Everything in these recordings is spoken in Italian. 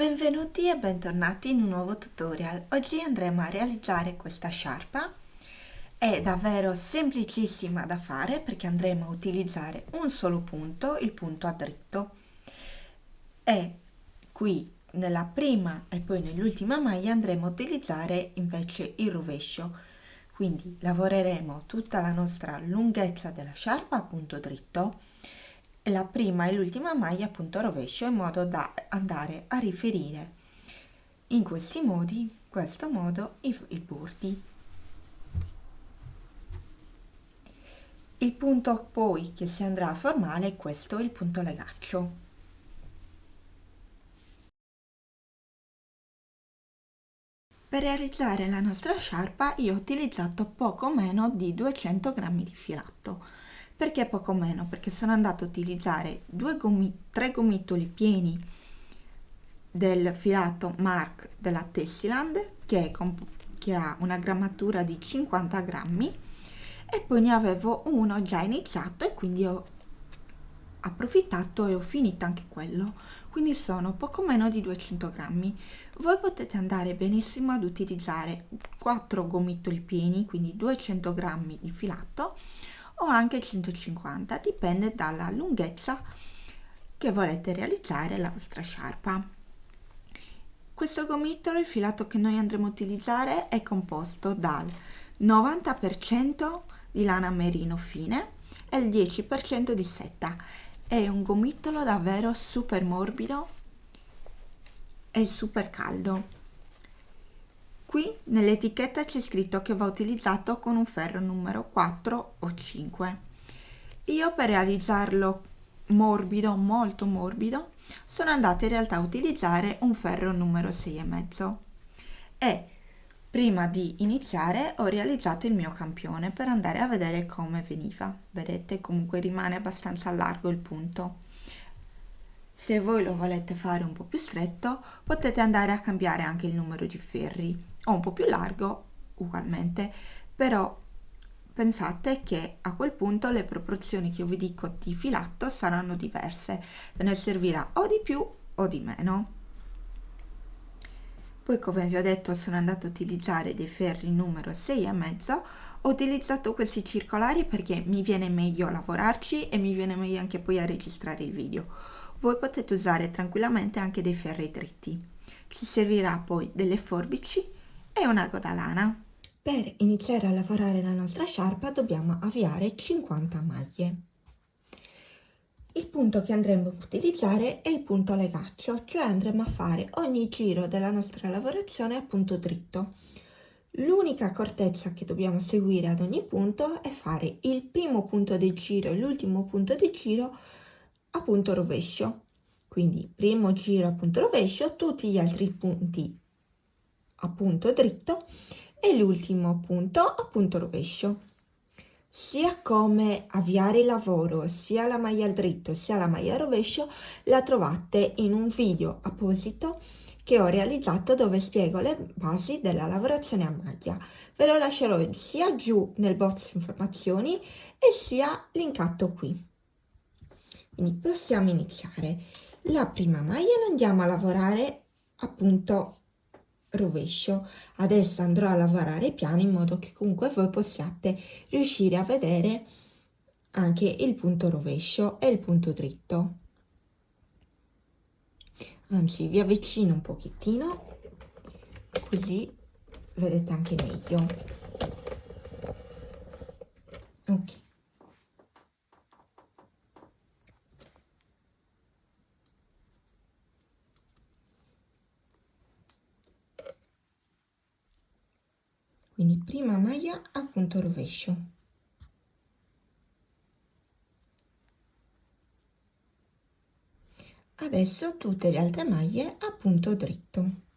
Benvenuti e bentornati in un nuovo tutorial. Oggi andremo a realizzare questa sciarpa. È davvero semplicissima da fare perché andremo a utilizzare un solo punto, il punto a dritto. E qui nella prima e poi nell'ultima maglia andremo a utilizzare invece il rovescio. Quindi lavoreremo tutta la nostra lunghezza della sciarpa a punto dritto e la prima e l'ultima maglia a punto rovescio in modo da andare a riferire in questo modo i bordi. Il punto poi che si andrà a formare è questo, il punto legaccio. Per realizzare la nostra sciarpa io ho utilizzato poco meno di 200 grammi di filato. Perché poco meno? Perché sono andata a utilizzare tre gomitoli pieni del filato Mark della Tessiland che ha una grammatura di 50 grammi e poi ne avevo uno già iniziato e quindi ho approfittato e ho finito anche quello, quindi sono poco meno di 200 grammi. Voi potete andare benissimo ad utilizzare 4 gomitoli pieni, quindi 200 grammi di filato o anche 150, dipende dalla lunghezza che volete realizzare la vostra sciarpa. Questo gomitolo, il filato che noi andremo a utilizzare, è composto dal 90% di lana merino fine e il 10% di setta. È un gomitolo davvero super morbido e super caldo. Qui nell'etichetta c'è scritto che va utilizzato con un ferro numero 4 o 5. Io per realizzarlo morbido, molto morbido, sono andata in realtà a utilizzare un ferro numero 6,5 e prima di iniziare ho realizzato il mio campione per andare a vedere come veniva. Vedete, comunque rimane abbastanza largo il punto. Se voi lo volete fare un po' più stretto, potete andare a cambiare anche il numero di ferri o un po' più largo ugualmente, però pensate che a quel punto le proporzioni che io vi dico di filato saranno diverse, ve ne servirà o di più o di meno. Poi, come vi ho detto, sono andata a utilizzare dei ferri numero 6,5. Ho utilizzato questi circolari perché mi viene meglio lavorarci e mi viene meglio anche poi a registrare il video. Voi potete usare tranquillamente anche dei ferri dritti. Ci servirà poi delle forbici e un ago da lana. Per iniziare a lavorare la nostra sciarpa dobbiamo avviare 50 maglie. Il punto che andremo a utilizzare è il punto legaccio, cioè andremo a fare ogni giro della nostra lavorazione a punto dritto. L'unica accortezza che dobbiamo seguire ad ogni punto è fare il primo punto di giro e l'ultimo punto di giro a punto rovescio. Quindi primo giro a punto rovescio, tutti gli altri punti a punto dritto e l'ultimo punto a punto rovescio. Sia come avviare il lavoro, sia la maglia al dritto, sia la maglia al rovescio, la trovate in un video apposito che ho realizzato dove spiego le basi della lavorazione a maglia. Ve lo lascerò sia giù nel box informazioni e sia linkato qui. Quindi possiamo iniziare. La prima maglia la andiamo a lavorare appunto rovescio. Adesso andrò a lavorare piano in modo che comunque voi possiate riuscire a vedere anche il punto rovescio e il punto dritto. Anzi, vi avvicino un pochettino così vedete anche meglio. Ok. Quindi prima maglia a punto rovescio. Adesso tutte le altre maglie a punto dritto.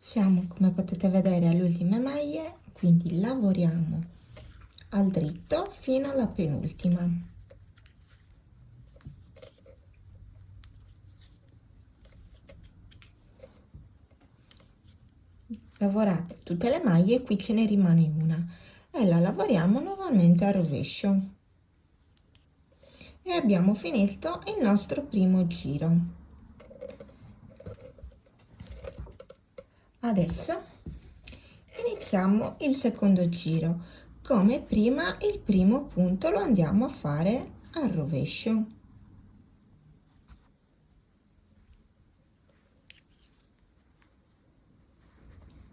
Siamo, come potete vedere, alle ultime maglie, quindi lavoriamo al dritto fino alla penultima. Lavorate tutte le maglie, qui ce ne rimane una e la lavoriamo nuovamente a rovescio e abbiamo finito il nostro primo giro. Adesso iniziamo il secondo giro. Come prima, il primo punto lo andiamo a fare al rovescio.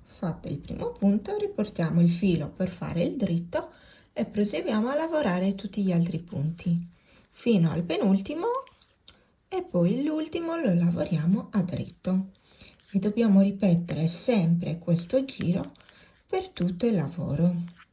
Fatto il primo punto, riportiamo il filo per fare il dritto e proseguiamo a lavorare tutti gli altri punti fino al penultimo e poi l'ultimo lo lavoriamo a dritto e dobbiamo ripetere sempre questo giro per tutto il lavoro.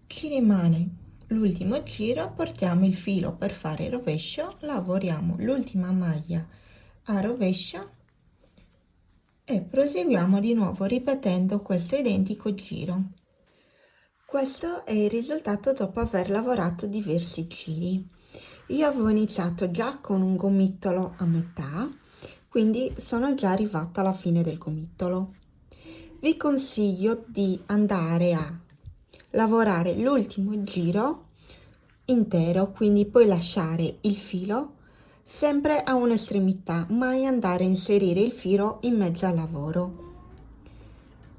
Ci rimane l'ultimo giro, portiamo il filo per fare il rovescio, lavoriamo l'ultima maglia a rovescio e proseguiamo di nuovo ripetendo questo identico giro. Questo è il risultato dopo aver lavorato diversi giri. Io avevo iniziato già con un gomitolo a metà, quindi sono già arrivata alla fine del gomitolo. Vi consiglio di andare a lavorare l'ultimo giro intero, quindi poi lasciare il filo sempre a un'estremità, mai andare a inserire il filo in mezzo al lavoro.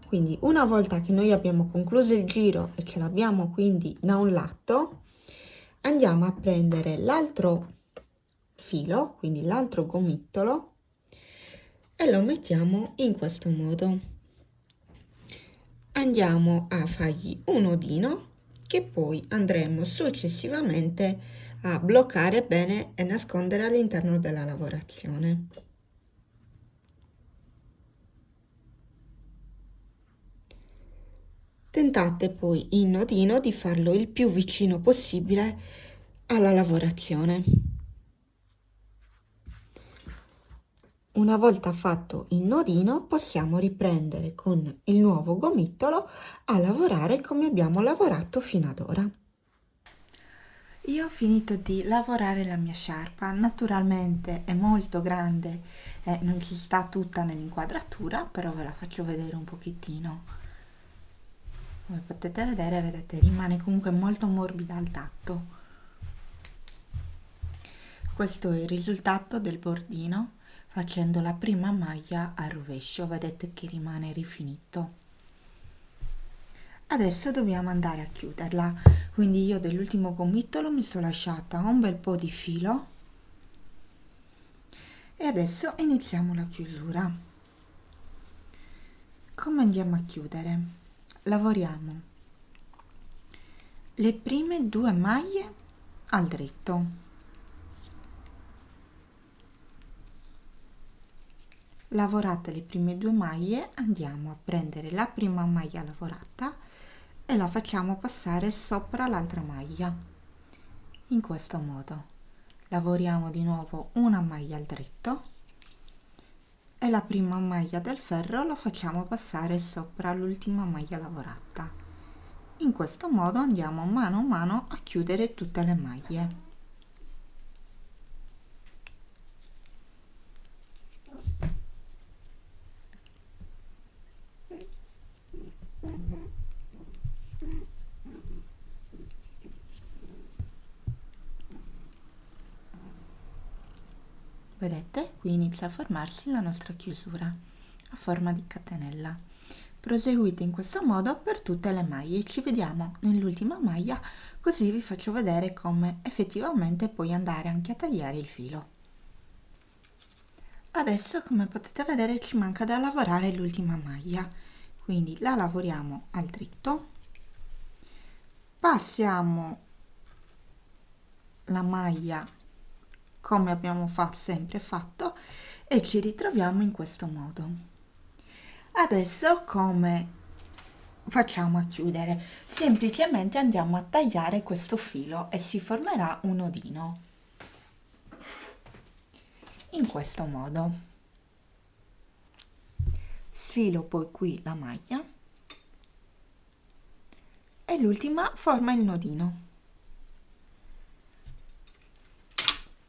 Quindi una volta che noi abbiamo concluso il giro e ce l'abbiamo quindi da un lato, andiamo a prendere l'altro filo, quindi l'altro gomitolo, e lo mettiamo in questo modo. Andiamo a fargli un nodino che poi andremo successivamente a bloccare bene e nascondere all'interno della lavorazione. Tentate poi il nodino di farlo il più vicino possibile alla lavorazione. Una volta fatto il nodino possiamo riprendere con il nuovo gomitolo a lavorare come abbiamo lavorato fino ad ora. Io ho finito di lavorare la mia sciarpa, naturalmente è molto grande e non ci sta tutta nell'inquadratura, però ve la faccio vedere un pochettino. Come potete vedere, vedete, rimane comunque molto morbida al tatto. Questo è il risultato del bordino facendo la prima maglia a rovescio, vedete che rimane rifinito. Adesso dobbiamo andare a chiuderla, quindi io dell'ultimo gomitolo mi sono lasciata un bel po' di filo e adesso iniziamo la chiusura. Come andiamo a chiudere? Lavoriamo le prime 2 maglie al dritto, lavorate le prime 2 maglie, andiamo a prendere la prima maglia lavorata e la facciamo passare sopra l'altra maglia in questo modo. Lavoriamo di nuovo una maglia al dritto, e la prima maglia del ferro la facciamo passare sopra l'ultima maglia lavorata. In questo modo andiamo mano a mano a chiudere tutte le maglie. Vedete? Qui inizia a formarsi la nostra chiusura a forma di catenella. Proseguite in questo modo per tutte le maglie. Ci vediamo nell'ultima maglia, così vi faccio vedere come effettivamente puoi andare anche a tagliare il filo. Adesso, come potete vedere, ci manca da lavorare l'ultima maglia, quindi la lavoriamo al dritto, passiamo la maglia come abbiamo sempre fatto e ci ritroviamo in questo modo. Adesso come facciamo a chiudere? Semplicemente andiamo a tagliare questo filo e si formerà un nodino in questo modo. Sfilo poi qui la maglia e l'ultima forma il nodino.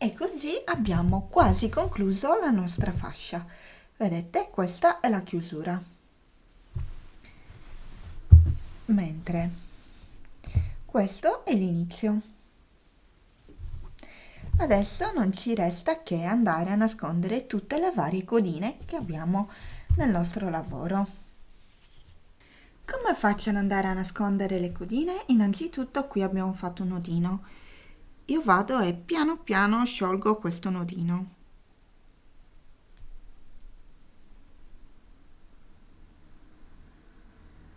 E così abbiamo quasi concluso la nostra fascia. Vedete, questa è la chiusura. Mentre questo è l'inizio. Adesso non ci resta che andare a nascondere tutte le varie codine che abbiamo nel nostro lavoro. Come faccio ad andare a nascondere le codine? Innanzitutto qui abbiamo fatto un nodino. Io vado e piano piano sciolgo questo nodino.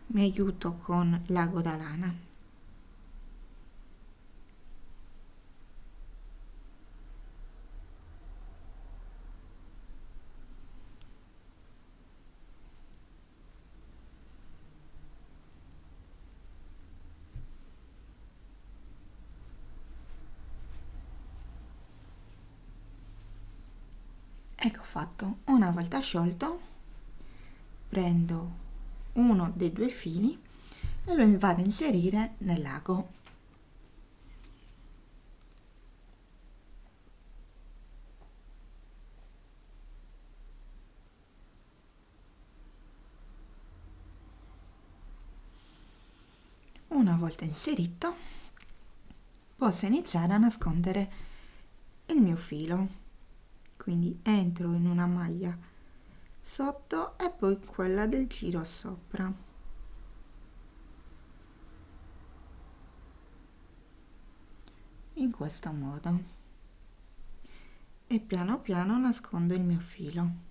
Mi aiuto con l'ago da lana. Ecco fatto. Una volta sciolto, prendo uno dei due fili e lo vado a inserire nell'ago. Una volta inserito, posso iniziare a nascondere il mio filo. Quindi entro in una maglia sotto e poi quella del giro sopra. In questo modo. E piano piano nascondo il mio filo.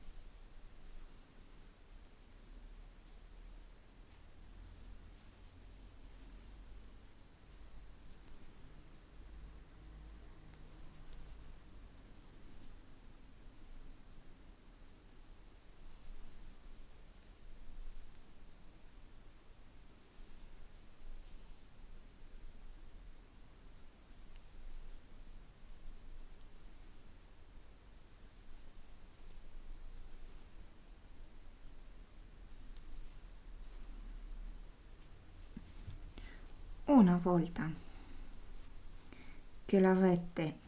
Una volta che l'avete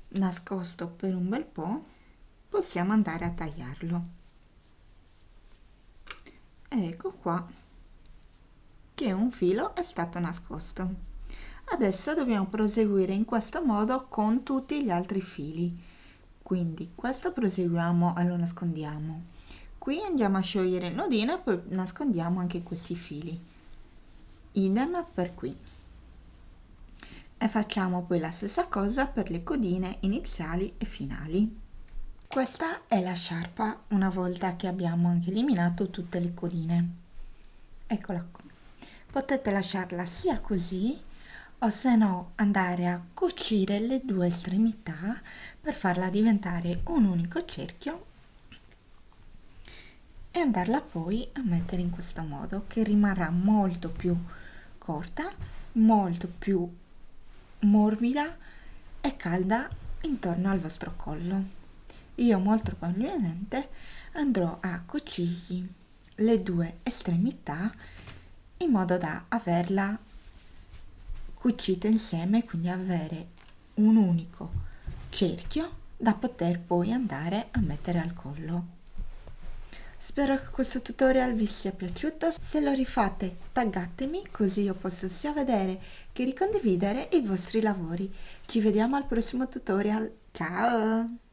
nascosto per un bel po', possiamo andare a tagliarlo. Ecco qua che un filo è stato nascosto. Adesso dobbiamo proseguire in questo modo con tutti gli altri fili. Quindi questo proseguiamo e lo nascondiamo. Qui andiamo a sciogliere il nodino e poi nascondiamo anche questi fili. Idem per qui. E facciamo poi la stessa cosa per le codine iniziali e finali. Questa è la sciarpa una volta che abbiamo anche eliminato tutte le codine. Eccola qui. Potete lasciarla sia così o se no andare a cucire le due estremità per farla diventare un unico cerchio e andarla poi a mettere in questo modo che rimarrà molto più corta, molto più morbida e calda intorno al vostro collo. io molto probabilmente andrò a cucirgli le due estremità in modo da averla cucita insieme, quindi avere un unico cerchio da poter poi andare a mettere al collo. Spero che questo tutorial vi sia piaciuto, se lo rifate taggatemi così io posso sia vedere che ricondividere i vostri lavori. Ci vediamo al prossimo tutorial, ciao!